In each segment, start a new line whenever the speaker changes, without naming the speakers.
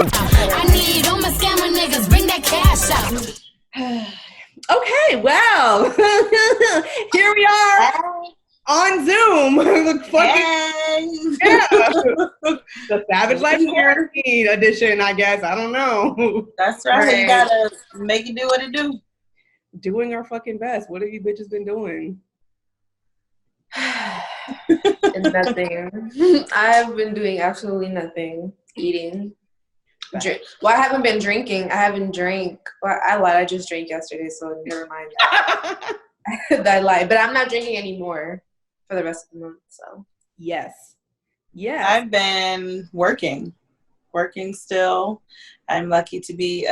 I need all my scammer niggas, bring that cash out.
Okay, well, here we are on Zoom. The Savage Life Quarantine edition, I guess. I don't know.
That's right. You gotta make it do what it do.
Doing our fucking best. What have you bitches been doing?
Nothing. I've been doing absolutely nothing. Eating. Well, I haven't been drinking. I haven't drank. Well, I lied. I just drank yesterday, so never mind. I lied. But I'm not drinking anymore for the rest of the month. So
yes. Yeah.
I've been working still. I'm lucky enough to be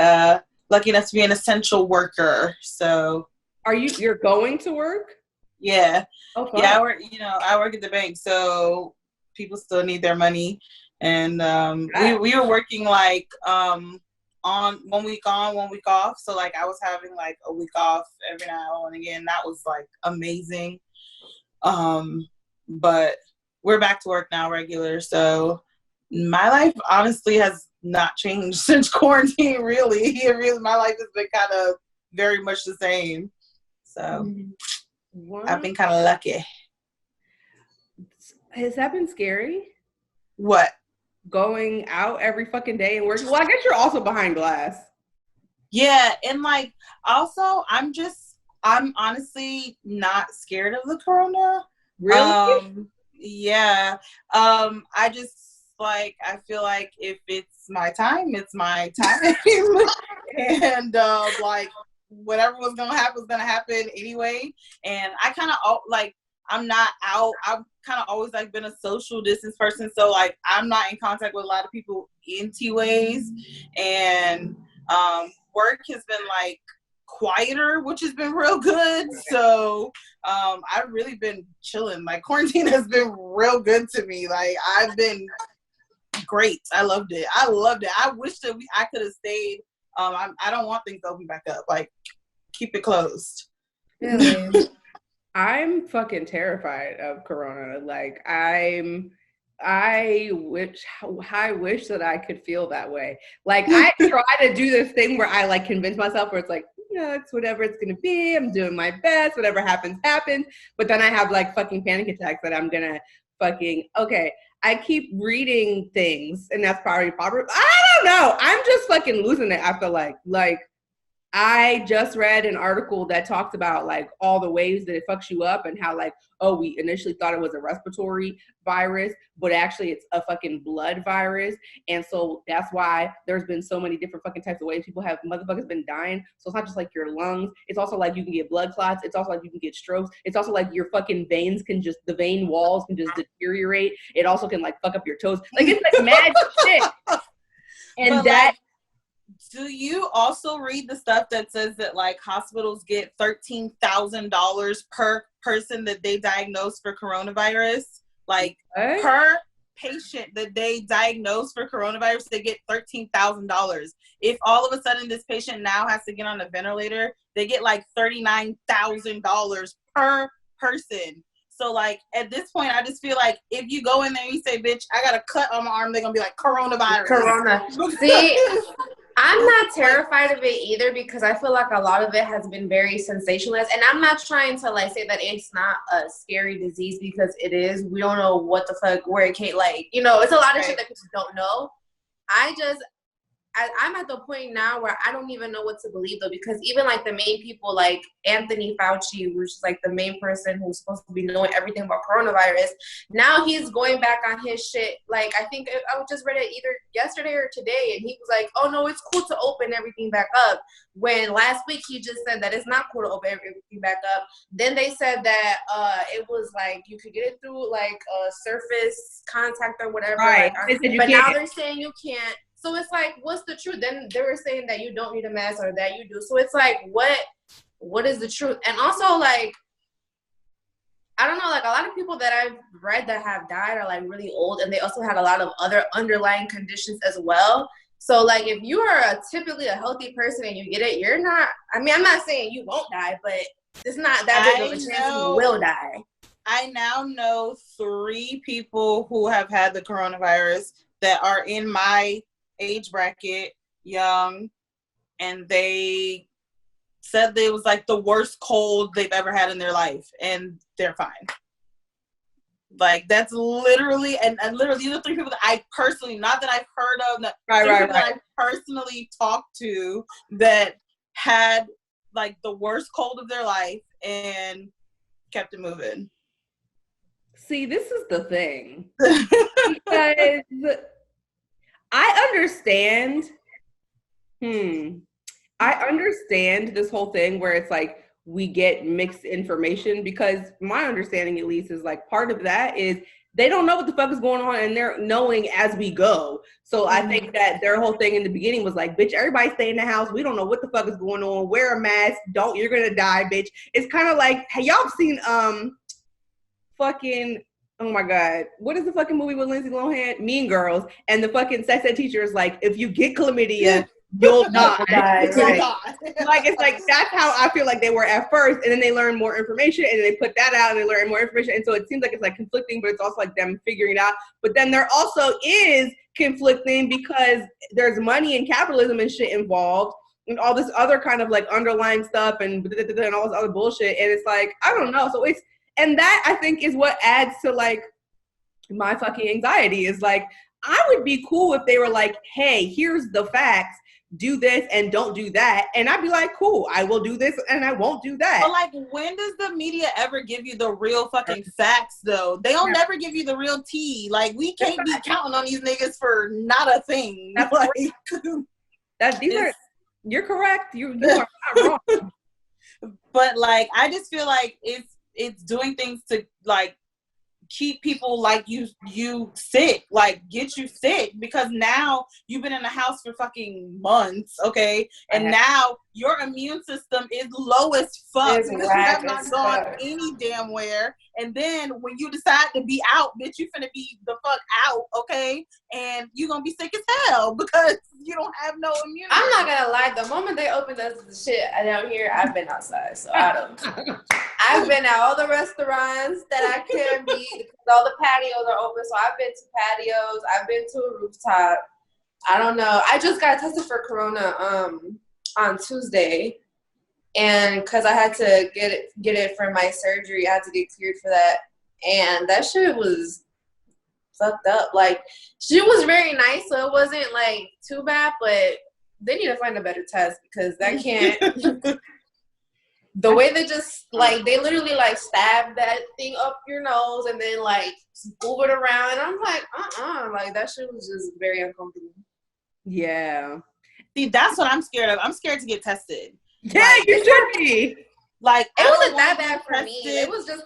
an essential worker. So
you're going to work?
Yeah.
Oh,
yeah, I work at the bank, so people still need their money. And we were working like on 1 week on, 1 week off. So like I was having like a week off every now and again. That was like amazing. But we're back to work now regular. So my life honestly has not changed since quarantine, really. My life has been kind of very much the same. So I've been kind of lucky.
Has that been scary?
What?
Going out every fucking day and working? Well, I guess you're also behind glass.
Yeah, and like also I'm honestly not scared of the corona.
Really?
Yeah. I just like, I feel like if it's my time, it's my time. And like whatever was gonna happen was gonna happen anyway. And I kind of like, I'm not out. I've kind of always like been a social distance person, so like I'm not in contact with a lot of people in T ways, and work has been like quieter, which has been real good. So I've really been chilling. Like quarantine has been real good to me. Like I've been great. I loved it. I wish that I could have stayed. I don't want things to open back up. Like keep it closed.
Really? I'm fucking terrified of corona. Like I wish that I could feel that way. Like I try to do this thing where I like convince myself where it's like, it's whatever it's gonna be. I'm doing my best. Whatever happens, happens. But then I have like fucking panic attacks that I'm gonna okay. I keep reading things, and that's probably popular. I don't know. I'm just fucking losing it. I feel like I just read an article that talks about like all the ways that it fucks you up and how like, we initially thought it was a respiratory virus, but actually it's a fucking blood virus. And so that's why there's been so many different fucking types of ways people have motherfuckers been dying. So it's not just like your lungs. It's also like you can get blood clots. It's also like you can get strokes. It's also like your fucking the vein walls can just deteriorate. It also can like fuck up your toes. Like it's like mad shit. And that.
Do you also read the stuff that says that like hospitals get $13,000 per person that they diagnose for coronavirus? Like per patient that they diagnose for coronavirus, they get $13,000. If all of a sudden this patient now has to get on a ventilator, they get like $39,000 per person. So like at this point, I just feel like if you go in there and you say, "Bitch, I got a cut on my arm," they're gonna be like, "Coronavirus."
Corona. See. I'm not terrified of it either because I feel like a lot of it has been very sensationalized. And I'm not trying to like say that it's not a scary disease because it is. We don't know what the fuck, where it came, like, it's a lot of shit that people don't know. I'm at the point now where I don't even know what to believe though, because even like the main people like Anthony Fauci, which is like the main person who's supposed to be knowing everything about coronavirus, now he's going back on his shit. Like I think I just read it either yesterday or today, and he was like, "Oh no, it's cool to open everything back up." When last week he just said that it's not cool to open everything back up. Then they said that it was like you could get it through like a surface contact or whatever.
Right.
Like, but now they're saying you can't. So it's like, what's the truth? Then they were saying that you don't need a mask or that you do. So it's like, what is the truth? And also, like, I don't know, like a lot of people that I've read that have died are like really old, and they also had a lot of other underlying conditions as well. So like, if you are typically a healthy person and you get it, you're not. I mean, I'm not saying you won't die, but it's not that big of a chance you will die.
I now know 3 people who have had the coronavirus that are in my age bracket, young, and they said that it was like the worst cold they've ever had in their life, and they're fine. Like, that's literally, and literally these are 3 people that I personally, not that I've heard of, that I personally talked to that had like the worst cold of their life and kept it moving.
See, this is the thing. Because I understand. I understand this whole thing where it's like we get mixed information, because my understanding, at least, is like part of that is they don't know what the fuck is going on, and they're knowing as we go. So I think that their whole thing in the beginning was like, bitch, everybody stay in the house. We don't know what the fuck is going on. Wear a mask. You're gonna die, bitch. It's kind of like, hey, y'all seen fucking, oh my God, what is the fucking movie with Lindsay Lohan? Mean Girls. And the fucking sex ed teacher is like, if you get chlamydia, you'll die. Like, it's like, that's how I feel like they were at first. And then they learn more information, and then they put that out, and they learn more information. And so it seems like it's like conflicting, but it's also like them figuring it out. But then there also is conflicting because there's money and capitalism and shit involved, and all this other kind of like underlying stuff and all this other bullshit. And it's like, I don't know. So it's, and that I think is what adds to like my fucking anxiety, is like, I would be cool if they were like, hey, here's the facts, do this and don't do that. And I'd be like, cool, I will do this and I won't do that.
But like, when does the media ever give you the real fucking facts though? They don't never give you the real tea. Like, we can't be counting on these niggas for not a thing.
That's like, you're correct. You are not wrong.
But like, I just feel like it's doing things to like keep people like you sick, like get you sick, because now you've been in the house for fucking months, okay? And now your immune system is low as fuck because you have not gone any damn where. And then when you decide to be out, bitch, you finna be the fuck out, okay? And you gonna be sick as hell because you don't have no immunity.
I'm not gonna lie, the moment they opened us the shit down here, I've been outside, so I don't. I've been at all the restaurants that I can be, because all the patios are open. So I've been to patios. I've been to a rooftop. I don't know. I just got tested for corona on Tuesday, and because I had to get it for my surgery, I had to get cleared for that, and that shit was fucked up. Like, she was very nice, so it wasn't like too bad, but they need to find a better test, because that can't. The way they just, like, they literally, like, stab that thing up your nose and then, like, move it around. And I'm like, like, that shit was just very uncomfortable.
Yeah.
See, that's what I'm scared of. I'm scared to get tested.
Yeah,
like,
you should be.
Like,
it wasn't that bad for me. It was just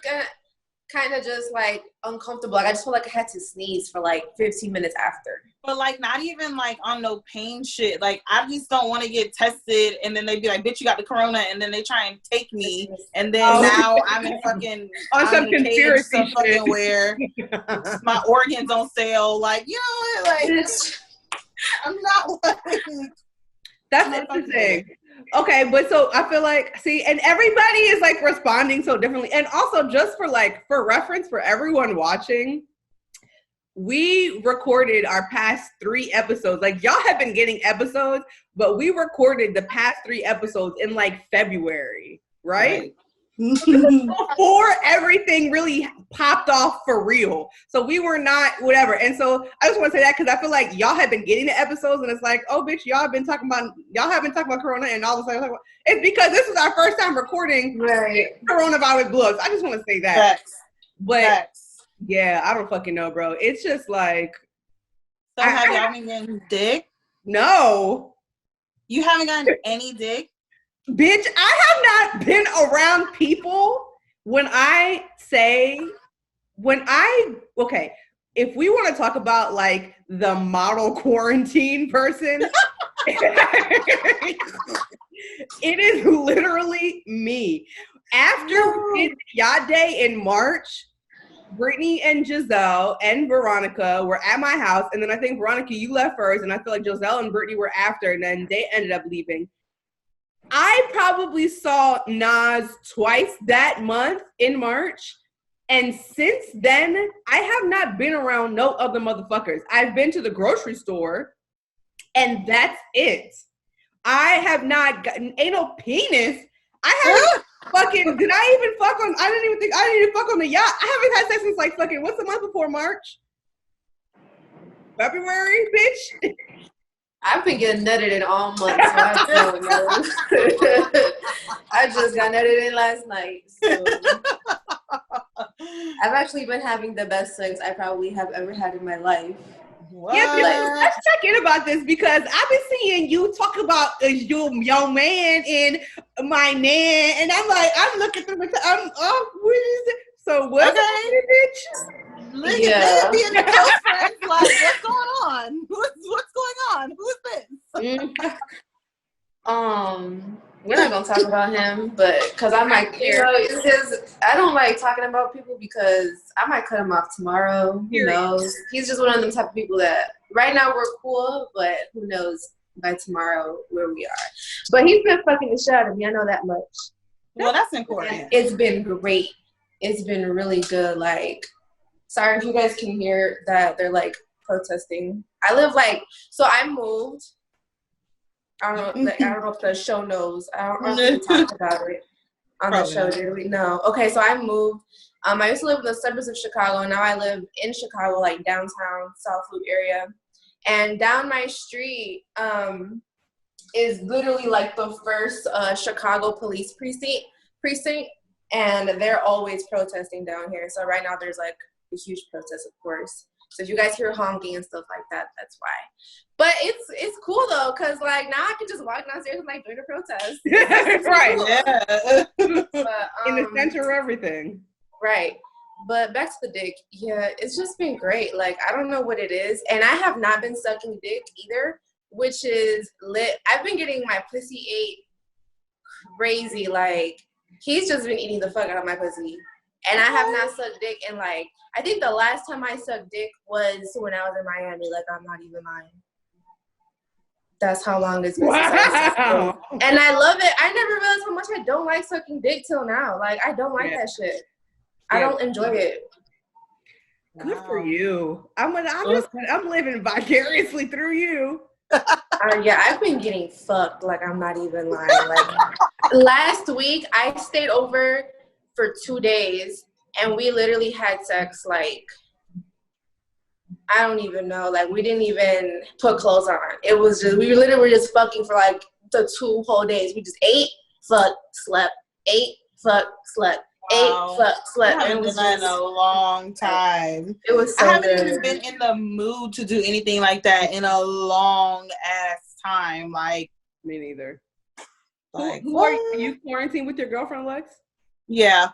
kind of just, like, uncomfortable. Like, I just felt like I had to sneeze for, like, 15 minutes after.
But, like, not even, like, on no pain shit. Like, I just don't want to get tested, and then they be like, bitch, you got the corona, and then they try and take me, and then now I'm in fucking,
on some conspiracy shit.
Fucking where my organs on sale. Like, you know, like, I'm not like...
That's interesting. Okay, but so I feel like, see, and everybody is, like, responding so differently. And also, just for, like, for reference for everyone watching, we recorded our past 3 episodes. Like, y'all have been getting episodes, but we recorded the past 3 episodes in, like, February, right? Before everything really popped off for real. So we were not whatever. And so I just want to say that because I feel like y'all have been getting the episodes, and it's like, oh, bitch, y'all have been talking about corona, and all of a sudden it's because this is our first time recording coronavirus blogs. I just want to say that.
Facts.
But
Facts.
Yeah, I don't fucking know, bro. It's just like,
so have y'all been getting dick?
No.
You haven't gotten any dick?
Bitch, I have not been around people okay, if we want to talk about like the model quarantine person, it is literally me. After we did Yacht Day in March, Brittany and Giselle and Veronica were at my house, and then I think, Veronica, you left first, and I feel like Giselle and Brittany were after, and then they ended up leaving. I probably saw Nas twice that month in March, and since then, I have not been around no other motherfuckers. I've been to the grocery store, and that's it. I have not gotten anal penis. I haven't fucking, did I even fuck on, I didn't even fuck on the yacht. I haven't had sex since like fucking, what's the month before March? February, bitch.
I've been getting nutted in all month, so I don't know. I just got nutted in last night. So. I've actually been having the best sex I probably have ever had in my life.
What?
Yeah, let's check in about this because I've been seeing you talk about your man and my man, and I'm like, I'm looking through what is it? So what's happening, bitch?
Look
Yeah.
at being the close friends. Like, what's going on? What's going on? Who is this?
We're not gonna talk about him, but because I might, it's just I don't like talking about people because I might cut him off tomorrow. Who knows? He's just one of them type of people that right now we're cool, but who knows by tomorrow where we are. But he's been fucking the shit out of me. I know that much.
Well, that's important.
And it's been great. It's been really good. Like, sorry if you guys can hear that they're like protesting. I live like I moved. I don't know if the show knows. I don't know if we talked about it on the show. Did we? No. Okay, so I moved. I used to live in the suburbs of Chicago, and now I live in Chicago, like downtown, South Loop area. And down my street is literally like the first Chicago police precinct, and they're always protesting down here. So right now there's like a huge protest, of course. So if you guys hear honking and stuff like that, that's why. But it's cool though, cause like now I can just walk downstairs and like join a protest.
Right.
Cool.
Yeah.
But,
in the center of everything.
Right. But back to the dick. Yeah, it's just been great. Like I don't know what it is, and I have not been sucking dick either, which is lit. I've been getting my pussy ate crazy. Like he's just been eating the fuck out of my pussy. And I have not sucked dick in like, I think the last time I sucked dick was when I was in Miami. Like, I'm not even lying. That's how long it's been.
Wow.
And I love it. I never realized how much I don't like sucking dick till now. Like, I don't like that shit. I don't enjoy it.
Good for you. I'm living vicariously through you.
Yeah, I've been getting fucked. Like, I'm not even lying. Like, last week, I stayed over for 2 days, and we literally had sex, like, I don't even know. Like, we didn't even put clothes on. It was just, we literally were just fucking for, like, the 2 whole days. We just ate, fucked, slept, ate, fucked, slept.
Wow.
8 fuck slept.
I haven't done that in a long time.
It was so
I haven't
good.
even been in the mood to do anything like that in a long ass time. Like,
me neither.
Like,
who are you quarantined with your girlfriend, Lex?
Yeah,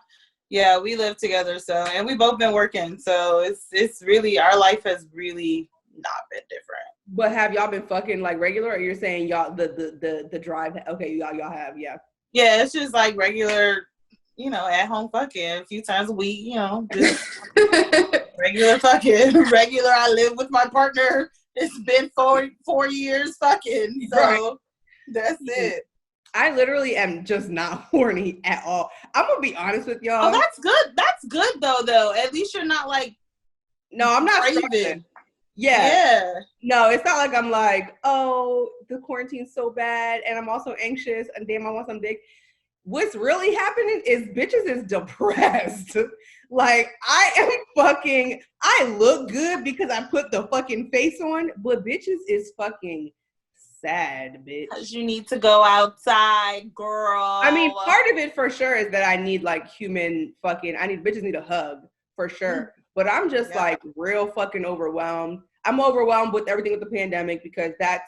we live together. So, and we both been working. So it's really, our life has really not been different.
But have y'all been fucking like regular, or you're saying y'all the drive? Okay, y'all have, yeah.
Yeah, it's just like regular. You know, at home fucking a few times a week, you know, just regular fucking. Regular, I live with my partner. It's been 4 years fucking. So right. That's it.
I literally am just not horny at all. I'm going to be honest with y'all.
Oh, that's good. That's good though. At least you're not like.
No, I'm not
craving.
Yeah. No, it's not like I'm like, oh, the quarantine's so bad and I'm also anxious and damn, I want some dick. What's really happening is bitches is depressed. Like, I look good because I put the fucking face on, but bitches is fucking sad, bitch.
Because you need to go outside, girl.
I mean, part of it for sure is that I need like human fucking, bitches need a hug for sure. But I'm just like real fucking overwhelmed. I'm overwhelmed with everything with the pandemic because that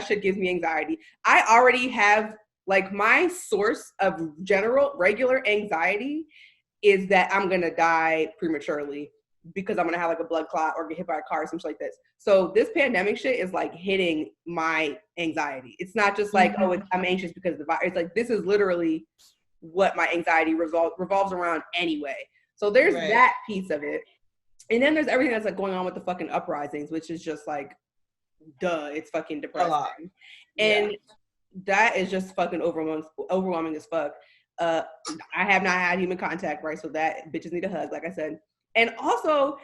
shit gives me anxiety. I already have like my source of regular anxiety is that I'm going to die prematurely because I'm going to have like a blood clot or get hit by a car or something like this. So this pandemic shit is like hitting my anxiety. It's not just like, I'm anxious because of the virus. It's like, this is literally what my anxiety revolves around anyway. So there's that piece of it. And then there's everything that's like going on with the fucking uprisings, which is just like, duh, it's fucking depressing. And that is just fucking overwhelming as fuck. I have not had human contact, right? So that bitches need a hug, like I said. And also,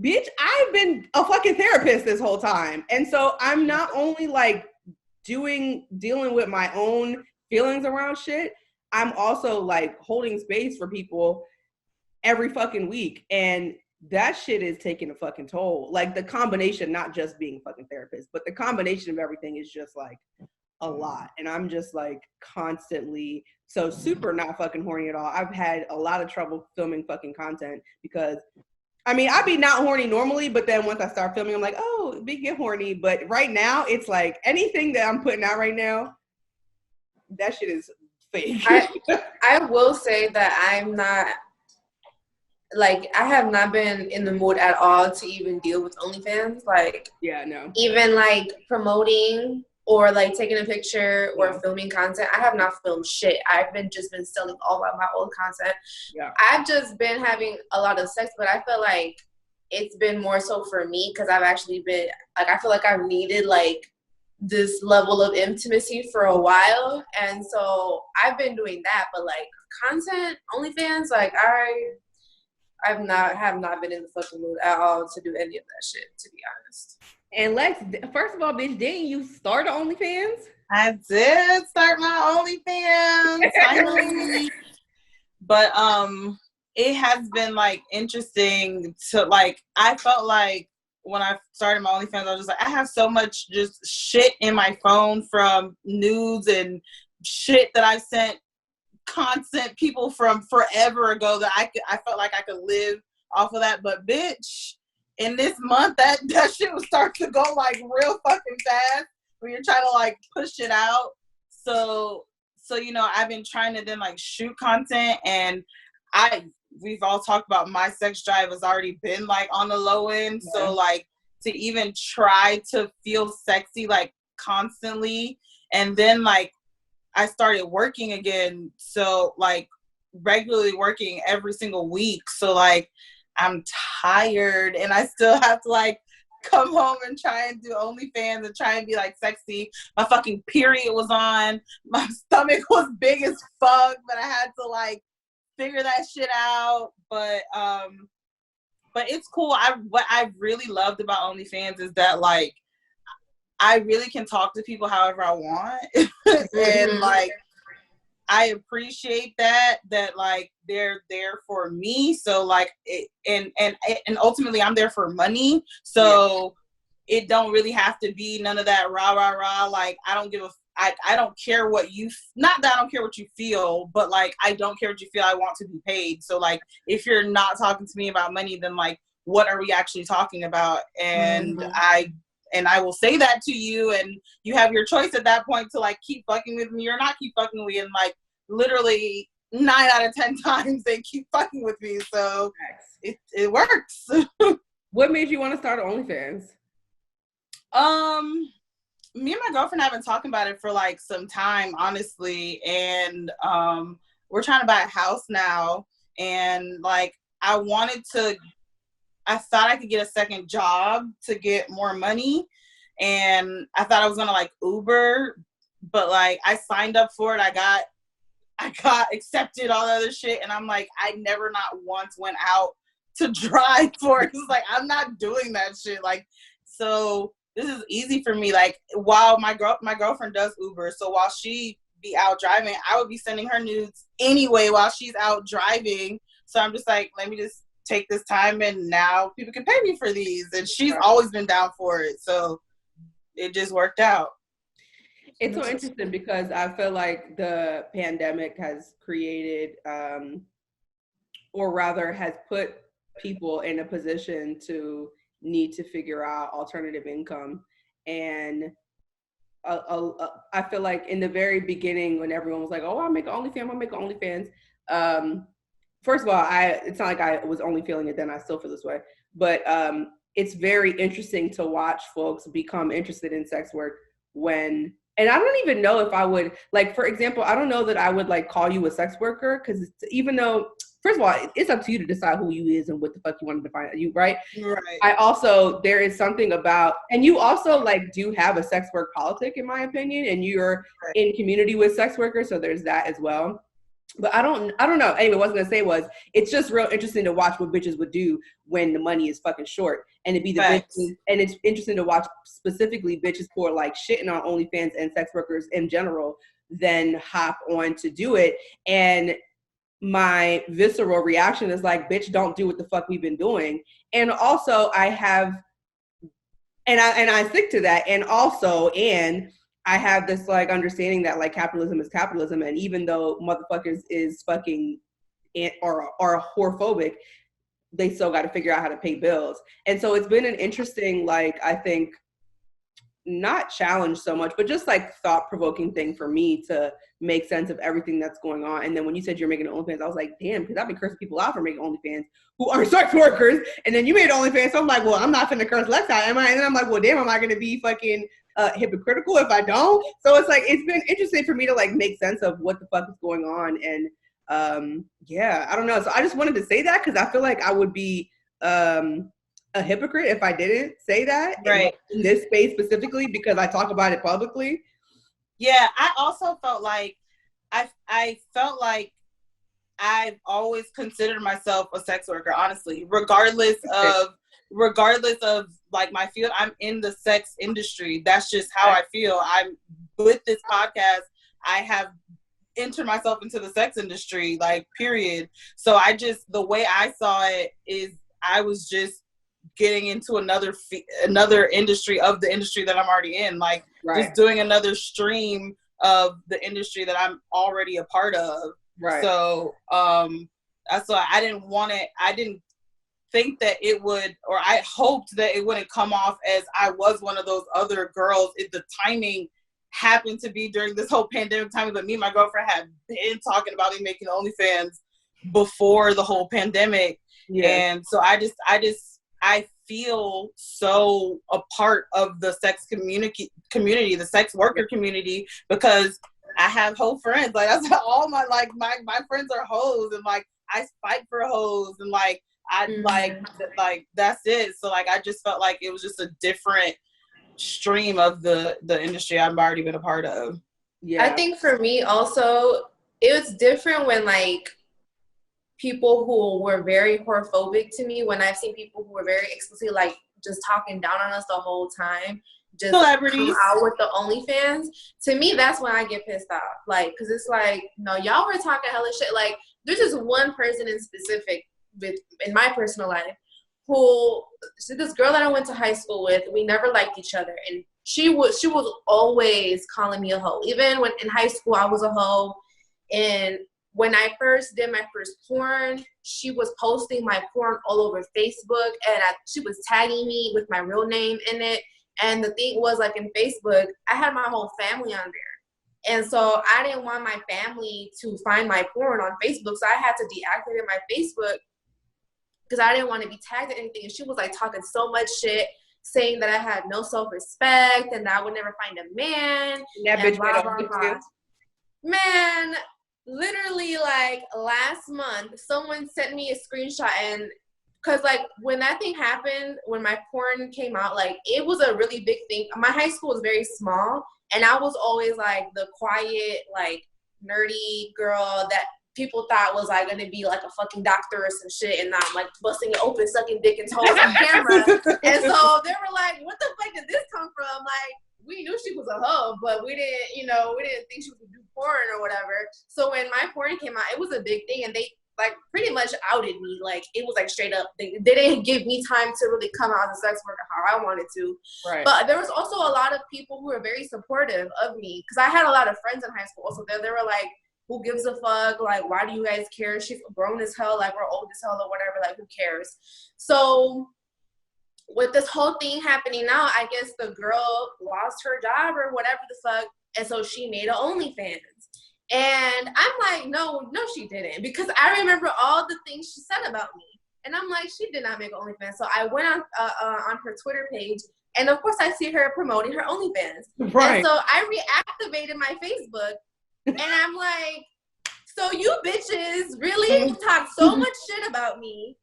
bitch, I've been a fucking therapist this whole time. And so I'm not only like dealing with my own feelings around shit, I'm also like holding space for people every fucking week. And that shit is taking a fucking toll. Like the combination, not just being a fucking therapist, but the combination of everything is just like a lot. And I'm just like constantly so super not fucking horny at all. I've had a lot of trouble filming fucking content because I mean, I'd be not horny normally, but then once I start filming, I'm like, oh, get horny. But right now, it's like anything that I'm putting out right now, that shit is fake.
I will say that I'm not, like, I have not been in the mood at all to even deal with OnlyFans. Like,
yeah, no.
Even like promoting or like taking a picture or filming content. I have not filmed shit. I've just been selling all of my old content.
Yeah.
I've just been having a lot of sex, but I feel like it's been more so for me because I've actually been, like, I feel like I've needed like this level of intimacy for a while. And so I've been doing that, but like content, OnlyFans, like have not been in the fucking mood at all to do any of that shit, to be honest.
And Lex, first of all, bitch, didn't you start OnlyFans?
I did start my OnlyFans finally. But it has been like interesting to like, I felt like when I started my OnlyFans, I was just like, I have so much just shit in my phone from nudes and shit that I sent constant people from forever ago that I felt like I could live off of that. But bitch, in this month, that shit will start to go like real fucking fast when you're trying to like push it out. So you know, I've been trying to then like shoot content, and we've all talked about my sex drive has already been like on the low end. Yeah. So like to even try to feel sexy like constantly, and then like I started working again, so like regularly working every single week. So like I'm tired, and I still have to like come home and try and do OnlyFans and try and be like sexy. My fucking period was on. My stomach was big as fuck, but I had to like figure that shit out. But it's cool. What I really loved about OnlyFans is that like I really can talk to people however I want. And like I appreciate that like they're there for me. So like and ultimately I'm there for money. So it don't really have to be none of that rah rah rah. Like I don't care what you, not that I don't care what you feel, but like I don't care what you feel. I want to be paid. So like if you're not talking to me about money, then like what are we actually talking about? And I will say that to you, and you have your choice at that point to like keep fucking with me or not keep fucking with me. And like literally 9 out of 10 times they keep fucking with me. So it works.
What made you want to start OnlyFans?
Me and my girlfriend have been talking about it for like some time, honestly. And we're trying to buy a house now. And like I thought I could get a second job to get more money. And I thought I was gonna like Uber, but like I signed up for it. I got accepted, all the other shit. And I'm like, I never not once went out to drive for it. It's like, I'm not doing that shit. Like, so this is easy for me. Like while my girlfriend does Uber. So while she be out driving, I would be sending her nudes anyway while she's out driving. So I'm just like, let me just take this time, and now people can pay me for these. And she's always been down for it. So it just worked out.
It's so interesting because I feel like the pandemic has created, or rather has put people in a position to need to figure out alternative income. And I feel like in the very beginning when everyone was like, oh, I'll make an OnlyFans, first of all, it's not like I was only feeling it then, I still feel this way. But it's very interesting to watch folks become interested in sex work when, and I don't even know if I would, like, for example, I don't know that I would like call you a sex worker, because even though, first of all, it's up to you to decide who you is and what the fuck you want to define you, right?
Right.
I also, there is something about, and you also like do have a sex work politic in my opinion, and you're in community with sex workers, so there's that as well. But I don't know. Anyway, what I was gonna say was it's just real interesting to watch what bitches would do when the money is fucking short, and to be the bitches. And it's interesting to watch specifically bitches who are like shitting on OnlyFans and sex workers in general, then hop on to do it. And my visceral reaction is like, bitch, don't do what the fuck we've been doing. And also I have, and I stick to that. And also, and I have this like understanding that like capitalism is capitalism, and even though motherfuckers is fucking are whorephobic, they still got to figure out how to pay bills. And so it's been an interesting, like, I think, not challenge so much, but just like thought-provoking thing for me to make sense of everything that's going on. And then when you said you're making OnlyFans, I was like, damn, because I've been cursing people out for making OnlyFans who aren't sex workers. And then you made OnlyFans, so I'm like, well, I'm not finna curse Lex out, am I? And then I'm like, well, damn, am I gonna be fucking hypocritical if I don't? So it's like, it's been interesting for me to like make sense of what the fuck is going on. And yeah, I don't know. So I just wanted to say that because I feel like I would be a hypocrite if I didn't say that,
right,
in this space specifically, because I talk about it publicly.
Yeah, I also felt like I felt like I've always considered myself a sex worker, honestly, regardless of like my field. I'm in the sex industry. That's just how I feel. I'm with this podcast. I have entered myself into the sex industry, like, period. So I just, the way I saw it is I was just getting into another industry of the industry that I'm already in, like just doing another stream of the industry that I'm already a part of. Right. So so I didn't want it. I didn't think that it would, or I hoped that it wouldn't come off as I was one of those other girls. The timing happened to be during this whole pandemic time, but me and my girlfriend had been talking about me making OnlyFans before the whole pandemic. Yeah. And so I feel so a part of the sex community, the sex worker community, because I have hoe friends. Like, that's all my friends are hoes, and like I fight for hoes, and like I like that's it. So like I just felt like it was just a different stream of the industry I've already been a part of.
Yeah, I think for me also it was different when like people who were very whorephobic to me, when I've seen people who were very explicitly like just talking down on us the whole time, just celebrities come out with the OnlyFans. To me, that's when I get pissed off. Like, cause it's like, no, y'all were talking hella shit. Like, there's just one person in specific in my personal life who, this girl that I went to high school with, we never liked each other, and she was always calling me a hoe. Even when in high school I was a hoe, and when I first did my first porn, she was posting my porn all over Facebook, and she was tagging me with my real name in it. And the thing was, like, in Facebook, I had my whole family on there. And so I didn't want my family to find my porn on Facebook, so I had to deactivate my Facebook because I didn't want to be tagged in anything. And she was, like, talking so much shit, saying that I had no self-respect and that I would never find a man.
That bitch blah, blah, blah.
Man, literally, like, last month, someone sent me a screenshot, and because, like, when that thing happened, when my porn came out, like, it was a really big thing. My high school was very small, and I was always, like, the quiet, like, nerdy girl that people thought was, like, going to be, like, a fucking doctor or some shit, and I'm, like, busting it open, sucking dick and toes on camera. And so they were like, what the fuck did this come from? Like, we knew she was a hoe, but we didn't, we didn't think she would do porn or whatever. So when my porn came out, it was a big thing, and they, like, pretty much outed me. Like, it was, like, straight up. They didn't give me time to really come out as a sex worker how I wanted to. Right. But there was also a lot of people who were very supportive of me, because I had a lot of friends in high school also. They were like, who gives a fuck? Like, why do you guys care? She's grown as hell. Like, we're old as hell or whatever. Like, who cares? So with this whole thing happening now, I guess the girl lost her job or whatever the fuck, and so she made an OnlyFans. And I'm like, no, she didn't, because I remember all the things she said about me, and I'm like, she did not make an OnlyFans. So I went on her Twitter page, and of course I see her promoting her OnlyFans. Right. And so I reactivated my Facebook, and I'm like, so you bitches really talk so much shit about me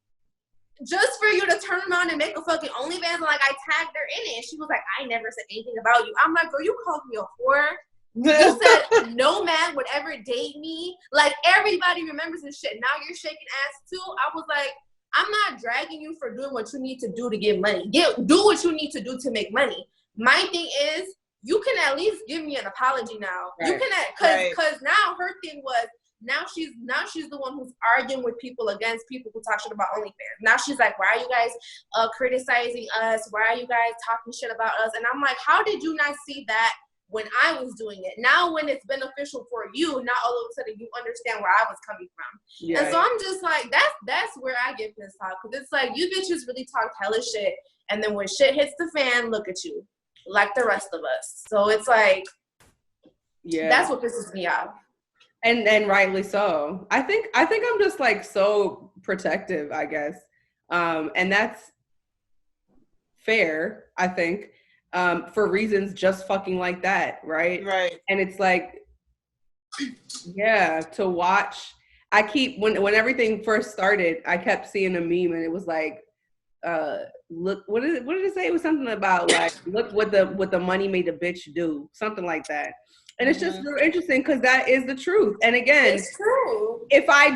just for you to turn around and make a fucking OnlyFans? And like, I tagged her in it, and she was like, I never said anything about you. I'm like, girl, you called me a whore. You said no man would ever date me. Like, everybody remembers this shit. Now you're shaking ass too. I was like, I'm not dragging you for doing what you need to do to get money. Do what you need to do to make money. My thing is, you can at least give me an apology now.
Right.
You can, because now her thing was, now she's the one who's arguing with people against people who talk shit about OnlyFans. Now she's like, why are you guys criticizing us? Why are you guys talking shit about us? And I'm like, how did you not see that when I was doing it? Now when it's beneficial for you, now all of a sudden you understand where I was coming from. Yeah. And so I'm just like, that's where I get pissed off, because it's like, you bitches really talk hella shit, and then when shit hits the fan, look at you, like the rest of us. So it's like, yeah, that's what pisses me off.
And rightly so. I think I'm just like so protective, I guess. And that's fair, I think, for reasons just fucking like that, right?
Right.
And it's like, yeah, to watch. When everything first started, I kept seeing a meme, and it was like, look, what did it say? It was something about like, look what the money made the bitch do, something like that. And it's just real interesting, because that is the truth. And again,
it's true.
If I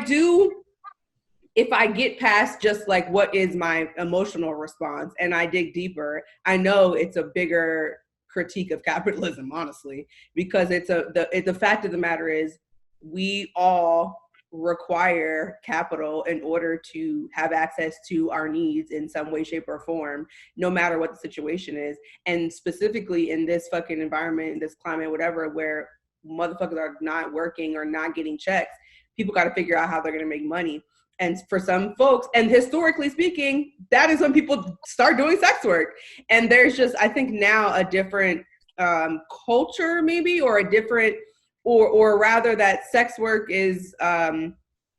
get past just like what is my emotional response and I dig deeper, I know it's a bigger critique of capitalism, honestly, because the fact of the matter is, we all require capital in order to have access to our needs in some way, shape, or form, no matter what the situation is. And specifically in this fucking environment, in this climate, whatever, where motherfuckers are not working or not getting checks, people got to figure out how they're going to make money. And for some folks, and historically speaking, that is when people start doing sex work. And there's just, I think now, a different culture maybe, or a different, or rather that sex work is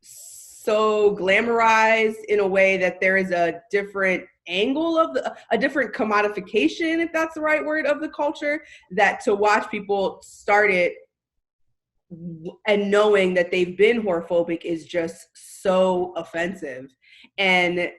so glamorized in a way that there is a different angle of a different commodification, if that's the right word, of the culture, that to watch people start it and knowing that they've been whorephobic is just so offensive. And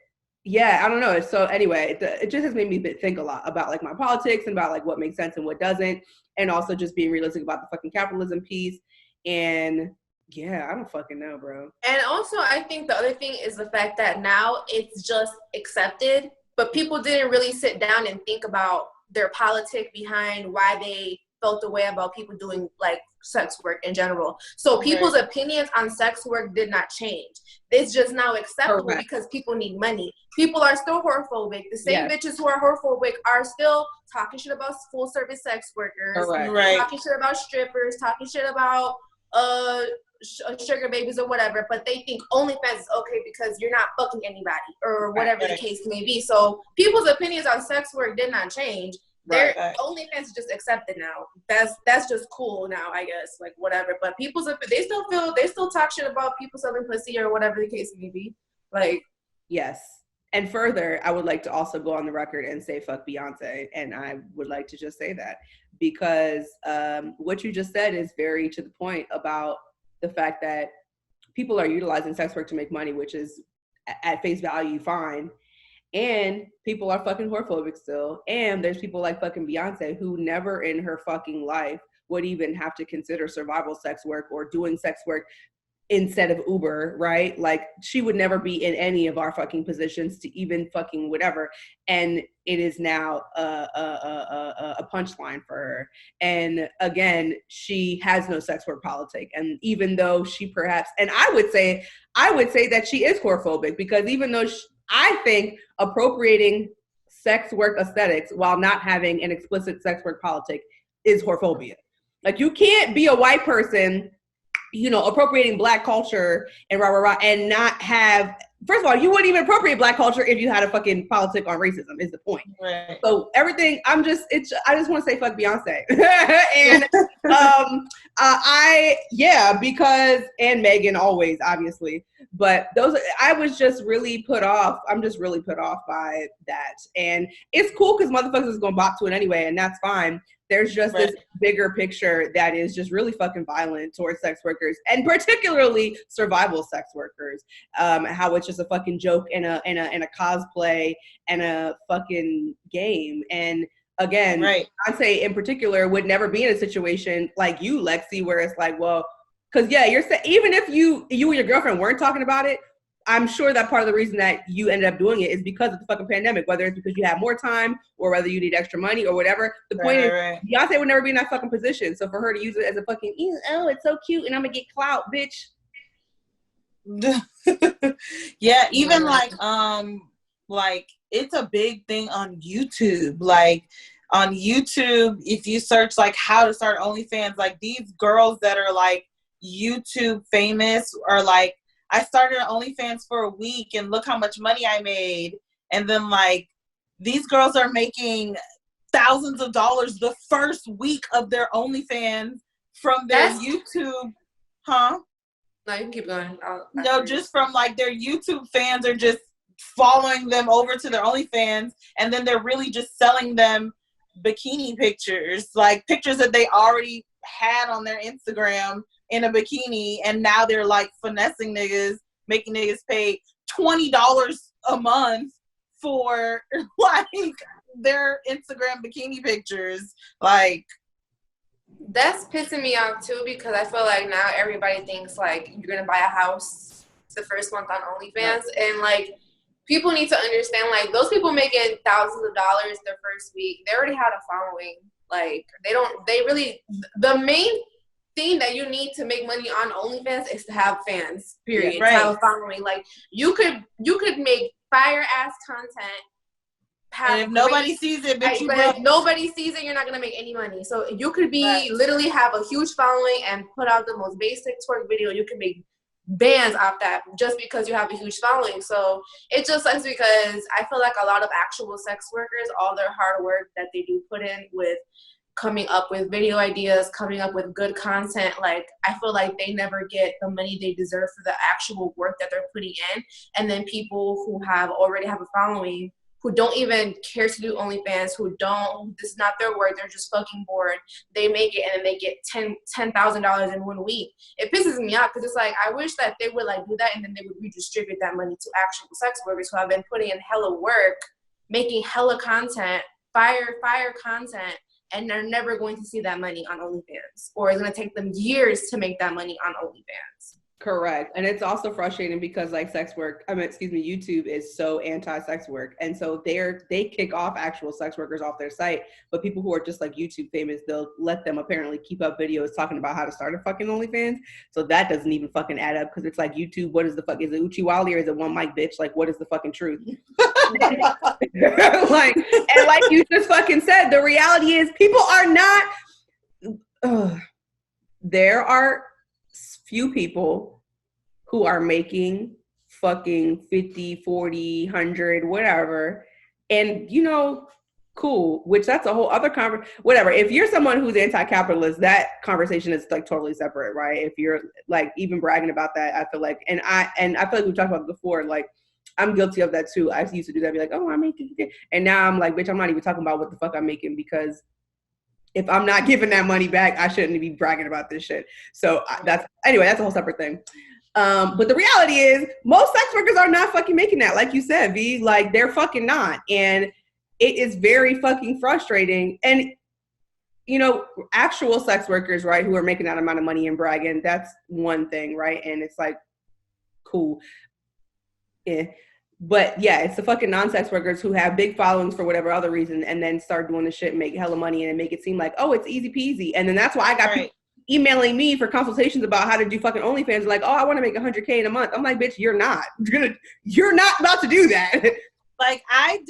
yeah, I don't know. So anyway, it just has made me think a lot about like my politics and about like what makes sense and what doesn't, and also just being realistic about the fucking capitalism piece. And yeah, I don't fucking know, bro.
And also, I think the other thing is the fact that now it's just accepted, but people didn't really sit down and think about their politic behind why they felt the way about people doing like sex work in general. So people's opinions on sex work did not change. It's just now acceptable because people need money. People are still whorephobic. The same bitches who are whorephobic are still talking shit about full service sex workers, talking shit about strippers, talking shit about sugar babies or whatever, but they think OnlyFans is okay because you're not fucking anybody or whatever the case may be. So people's opinions on sex work did not change. OnlyFans is just accepted now. That's just cool now, I guess. Like whatever. But they still talk shit about people selling pussy or whatever the case may be. Like,
yes. And further, I would like to also go on the record and say fuck Beyonce. And I would like to just say that because what you just said is very to the point about the fact that people are utilizing sex work to make money, which is at face value fine. And people are fucking whorephobic still. And there's people like fucking Beyonce who never in her fucking life would even have to consider survival sex work or doing sex work instead of Uber, right? Like she would never be in any of our fucking positions to even fucking whatever. And it is now a punchline for her. And again, she has no sex work politic. And even though she perhaps, and I would say that she is whorephobic, because even though I think appropriating sex work aesthetics while not having an explicit sex work politic is whorephobia. Like you can't be a white person, you know, appropriating Black culture and and not have, first of all, you wouldn't even appropriate Black culture if you had a fucking politic on racism, is the point. Right. So everything, I just want to say fuck Beyonce. And because, and Megan always, obviously, but I was just really put off. I'm just really put off by that. And it's cool because motherfuckers is going to bop to it anyway, and that's fine. There's just this bigger picture that is just really fucking violent towards sex workers, and particularly survival sex workers. How it's just a fucking joke and a cosplay and a fucking game. And again,
right.
I'd say in particular would never be in a situation like you, Lexi, where it's like, well, because yeah, you're saying even if you and your girlfriend weren't talking about it, I'm sure that part of the reason that you ended up doing it is because of the fucking pandemic, whether it's because you have more time or whether you need extra money or whatever. The point is, Beyonce would never be in that fucking position. So for her to use it as a fucking, oh, it's so cute and I'm gonna get clout, bitch.
Yeah, even like it's a big thing on YouTube. Like on YouTube, if you search like how to start OnlyFans, like these girls that are like YouTube famous are like, I started OnlyFans for a week and look how much money I made. And then like these girls are making thousands of dollars the first week of their OnlyFans from their YouTube. Huh?
No, you can keep going.
No, just from like their YouTube fans are just following them over to their OnlyFans, and then they're really just selling them bikini pictures, like pictures that they already had on their Instagram in a bikini, and now they're like finessing niggas, making niggas pay $20 a month for like their Instagram bikini pictures. Like,
that's pissing me off too, because I feel like now everybody thinks like you're gonna buy a house the first month on OnlyFans, and like people need to understand like those people making thousands of dollars their first week, they already had a following. Like the main thing that you need to make money on OnlyFans is to have fans, period.
Right.
To have a following. Like you could make fire ass content.
And if nobody sees it,
but if nobody sees it, you're not gonna make any money. So you could be literally have a huge following and put out the most basic twerk video. You can make bands off that just because you have a huge following. So it just sucks because I feel like a lot of actual sex workers, all their hard work that they do put in with coming up with video ideas, coming up with good content, like I feel like they never get the money they deserve for the actual work that they're putting in. And then people who already have a following, who don't even care to do OnlyFans, this is not their work, they're just fucking bored, they make it and then they get $10,000 in 1 week. It pisses me off because it's like, I wish that they would like do that and then they would redistribute that money to actual sex workers who have been putting in hella work, making hella content, fire content, and they're never going to see that money on OnlyFans, or it's going to take them years to make that money on OnlyFans.
Correct. And it's also frustrating because like YouTube is so anti-sex work. And so they kick off actual sex workers off their site, but people who are just like YouTube famous, they'll let them apparently keep up videos talking about how to start a fucking OnlyFans. So that doesn't even fucking add up because it's like YouTube, what is the fuck? Is it Uchiwali or is it one mic, bitch? Like, what is the fucking truth? like you just fucking said, the reality is people are not, there are few people who are making fucking 50, 40, 100, whatever. And, cool, which that's a whole other whatever. If you're someone who's anti-capitalist, that conversation is like totally separate, right? If you're like even bragging about that, I feel like, and I feel like we've talked about it before, like I'm guilty of that too. I used to do that, be like, oh, I'm making it. And now I'm like, bitch, I'm not even talking about what the fuck I'm making because if I'm not giving that money back, I shouldn't be bragging about this shit. So that's a whole separate thing. But the reality is most sex workers are not fucking making that. Like you said, V, like they're fucking not. And it is very fucking frustrating. And, actual sex workers, right, who are making that amount of money and bragging, that's one thing, right? And it's like, cool. Yeah. But yeah, it's the fucking non-sex workers who have big followings for whatever other reason and then start doing the shit, make hella money and make it seem like, oh, it's easy peasy. And then that's why I got people emailing me for consultations about how to do fucking OnlyFans. Like, oh, I want to make $100K in a month. I'm like, bitch, you're not about to do that.
Like I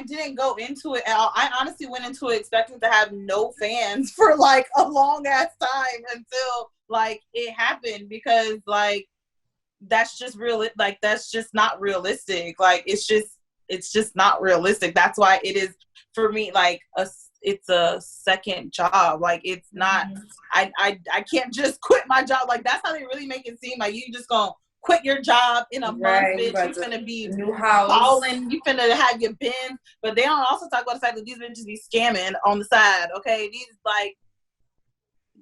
didn't go into it at all. I honestly went into it expecting to have no fans for like a long ass time until like it happened, because like that's just real. Like that's just not realistic. Like it's just not realistic. That's why it is for me like it's a second job. Like it's not. I can't just quit my job. Like that's how they really make it seem like you just gonna quit your job in a month, bitch. You finna be
new house,
balling. You finna have your bins. But they don't also talk about the fact that these bitches be scamming on the side. Okay, these like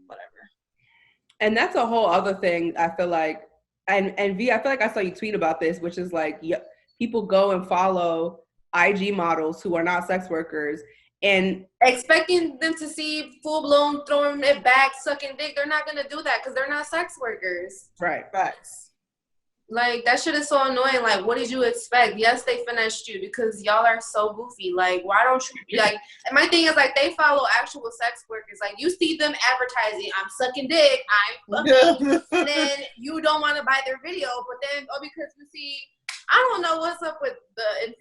whatever.
And that's a whole other thing. I feel like. And V, I feel like I saw you tweet about this, which is like people go and follow IG models who are not sex workers, And
expecting them to see full-blown throwing it back, sucking dick, they're not going to do that because they're not sex workers.
right.
Facts.
Like, that shit is so annoying. Like, what did you expect? Yes, they finessed you because y'all are so goofy. Like, why don't you, like, and my thing is, like, they follow actual sex workers. Like, you see them advertising, I'm sucking dick, I'm fucking, and then you don't want to buy their video, but then, because you see, I don't know what's up with the,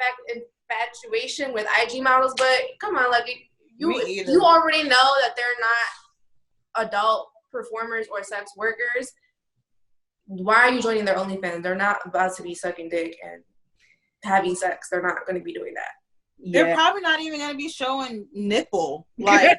infatuation with IG models, but come on, like, you already know that they're not adult performers or sex workers. Why are you joining their OnlyFans? They're not about to be sucking dick and having sex. They're not going to be doing that.
They're probably not even going to be showing nipple. Like,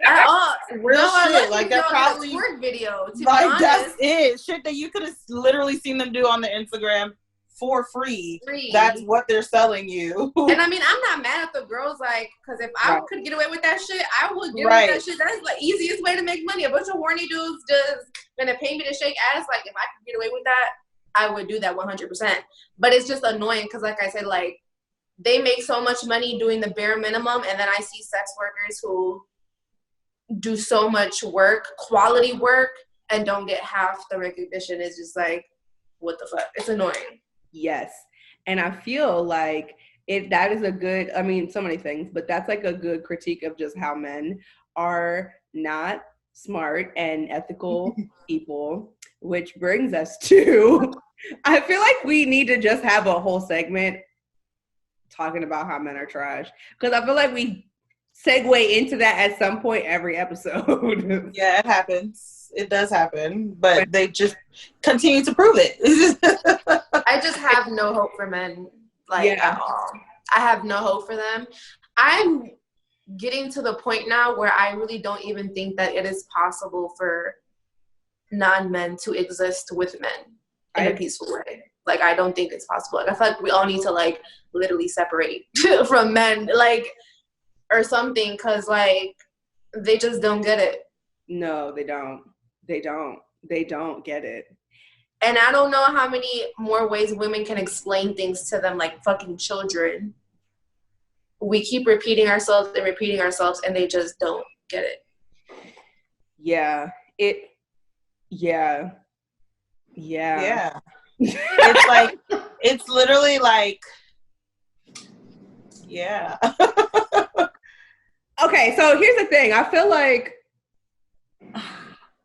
real
no,
shit. Like, they're probably
twerk video.
Like, that's it. Shit that you could have literally seen them do on the Instagram for free. That's what they're selling you.
And I mean, I'm not mad at the girls, like, because if I could get away with that shit, I would get away with that shit. That's the easiest way to make money. A bunch of horny dudes just gonna pay me to shake ass. Like, if I could get away with that, I would do that 100%. But it's just annoying because, like I said, like, they make so much money doing the bare minimum, and then I see sex workers who do so much work, quality work, and don't get half the recognition. It's just like, what the fuck? It's annoying.
Yes. And I feel like that is a good, I mean, so many things, but that's like a good critique of just how men are not smart and ethical people, which brings us to, I feel like we need to just have a whole segment talking about how men are trash. Because I feel like we segue into that at some point every episode.
Yeah, it happens. It does happen, but they just continue to prove it.
I just have no hope for men, like, at all. I have no hope for them. I'm getting to the point now where I really don't even think that it is possible for non-men to exist with men in a peaceful way. Like, I don't think it's possible. Like, I feel like we all need to, like, literally separate from men, like, or something, because, like, they just don't get it.
No, they don't. They don't get it.
And I don't know how many more ways women can explain things to them, like fucking children. We keep repeating ourselves, and they just don't get it.
Yeah. Yeah.
It's like, it's literally like, yeah.
Okay, so here's the thing. I feel like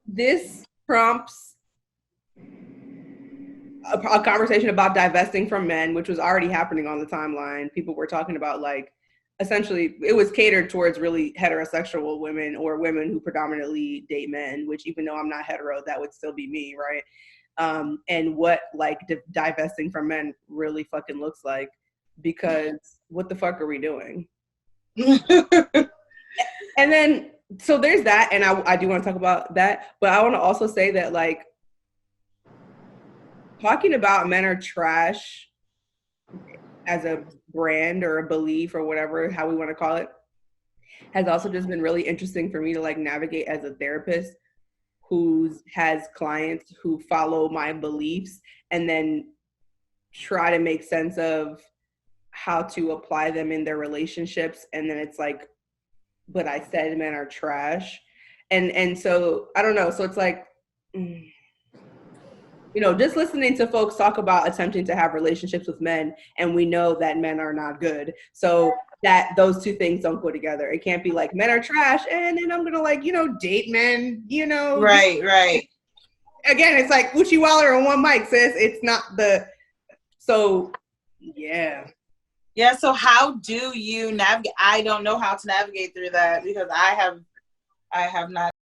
this prompts a conversation about divesting from men, which was already happening on the timeline. People were talking about, like, essentially it was catered towards really heterosexual women or women who predominantly date men, which, even though I'm not hetero, that would still be me, right? And what, like, divesting from men really fucking looks like, because what the fuck are we doing? And then, so there's that, and I do want to talk about that, but I want to also say that, like, talking about men are trash as a brand or a belief or whatever, how we want to call it, has also just been really interesting for me to, like, navigate as a therapist who has clients who follow my beliefs and then try to make sense of how to apply them in their relationships. And then it's like, but I said men are trash. And so, I don't know. So it's like, you know, just listening to folks talk about attempting to have relationships with men, and we know that men are not good. So that those two things don't go together. It can't be like men are trash and then I'm going to, like, you know, date men, you know.
Right.
Again, it's like Uchi Waller on one mic says it's not the, so yeah.
Yeah, so how do you navigate? I don't know how to navigate through that because I have not